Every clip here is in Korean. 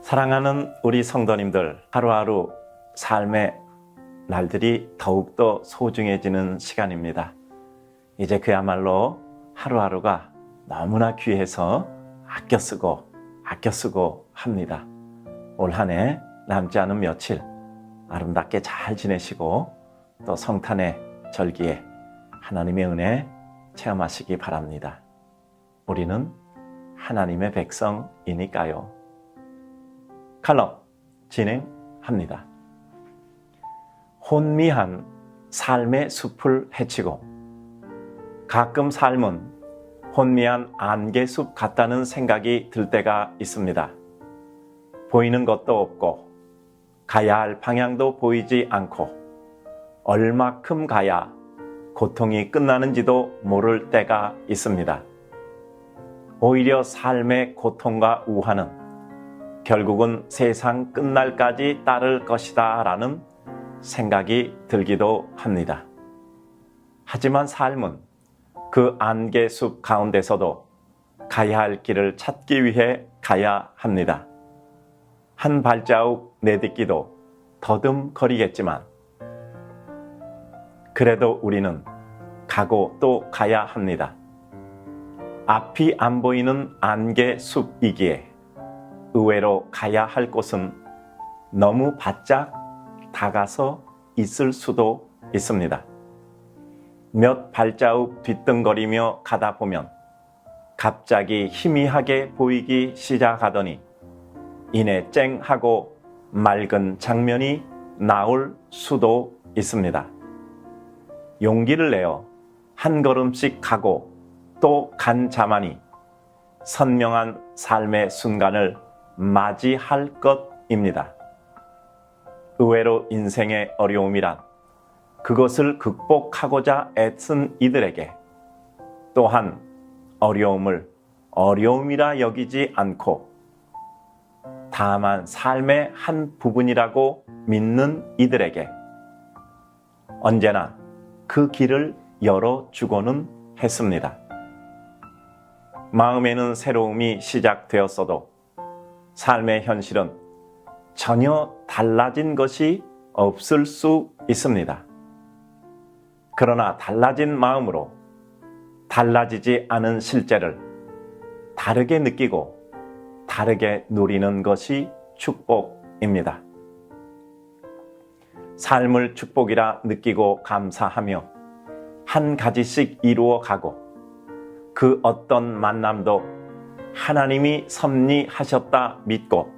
사랑하는 우리 성도님들, 하루하루 삶의 날들이 더욱더 소중해지는 시간입니다. 이제 그야말로 하루하루가 너무나 귀해서 아껴 쓰고 합니다. 올 한 해 남지 않은 며칠 아름답게 잘 지내시고 또 성탄의 절기에 하나님의 은혜 체험하시기 바랍니다. 우리는 하나님의 백성이니까요. 칼럼 진행합니다. 혼미한 삶의 숲을 헤치고 가끔 삶은 혼미한 안개숲 같다는 생각이 들 때가 있습니다. 보이는 것도 없고 가야 할 방향도 보이지 않고 얼마큼 가야 고통이 끝나는지도 모를 때가 있습니다. 오히려 삶의 고통과 우환은 결국은 세상 끝날까지 따를 것이다 라는 생각이 들기도 합니다. 하지만 삶은 그 안개숲 가운데서도 가야 할 길을 찾기 위해 가야 합니다. 한 발자국 내딛기도 더듬거리겠지만 그래도 우리는 가고 또 가야 합니다. 앞이 안 보이는 안개숲이기에 의외로 가야 할 곳은 너무 바짝 다가서 있을 수도 있습니다. 몇 발자국 뒤뚱거리며 가다 보면 갑자기 희미하게 보이기 시작하더니 이내 쨍하고 맑은 장면이 나올 수도 있습니다. 용기를 내어 한 걸음씩 가고 또 간 자만이 선명한 삶의 순간을 맞이할 것입니다. 의외로 인생의 어려움이란 그것을 극복하고자 애쓴 이들에게 또한 어려움을 어려움이라 여기지 않고 다만 삶의 한 부분이라고 믿는 이들에게 언제나 그 길을 열어주고는 했습니다. 마음에는 새로움이 시작되었어도 삶의 현실은 전혀 달라진 것이 없을 수 있습니다. 그러나 달라진 마음으로 달라지지 않은 실제를 다르게 느끼고 다르게 누리는 것이 축복입니다. 삶을 축복이라 느끼고 감사하며 한 가지씩 이루어 가고 그 어떤 만남도 하나님이 섭리하셨다 믿고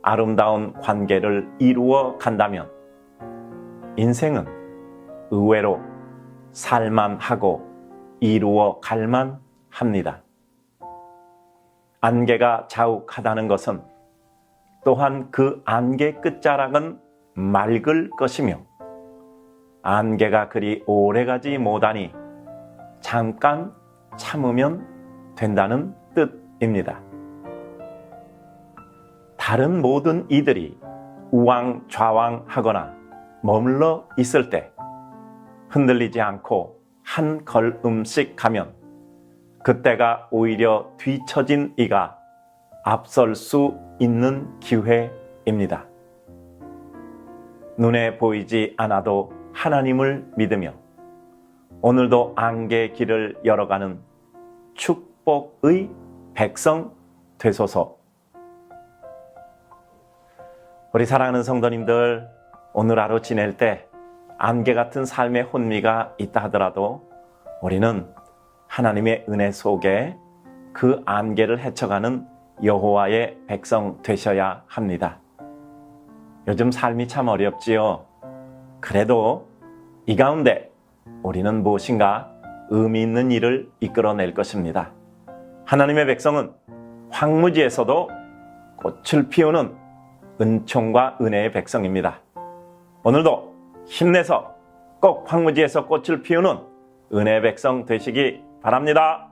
아름다운 관계를 이루어 간다면 인생은 의외로 살만하고 이루어 갈만 합니다. 안개가 자욱하다는 것은 또한 그 안개 끝자락은 맑을 것이며 안개가 그리 오래가지 못하니 잠깐 참으면 된다는 뜻입니다. 다른 모든 이들이 우왕좌왕하거나 머물러 있을 때 흔들리지 않고 한 걸음씩 가면 그때가 오히려 뒤처진 이가 앞설 수 있는 기회입니다. 눈에 보이지 않아도 하나님을 믿으며 오늘도 안개 길을 열어가는 축복의 백성 되소서. 우리 사랑하는 성도님들, 오늘 하루 지낼 때 안개 같은 삶의 혼미가 있다 하더라도 우리는 하나님의 은혜 속에 그 안개를 헤쳐가는 여호와의 백성 되셔야 합니다. 요즘 삶이 참 어렵지요. 그래도 이 가운데 우리는 무엇인가 의미 있는 일을 이끌어낼 것입니다. 하나님의 백성은 황무지에서도 꽃을 피우는 은총과 은혜의 백성입니다. 오늘도 힘내서 꼭 황무지에서 꽃을 피우는 은혜의 백성 되시기 바랍니다.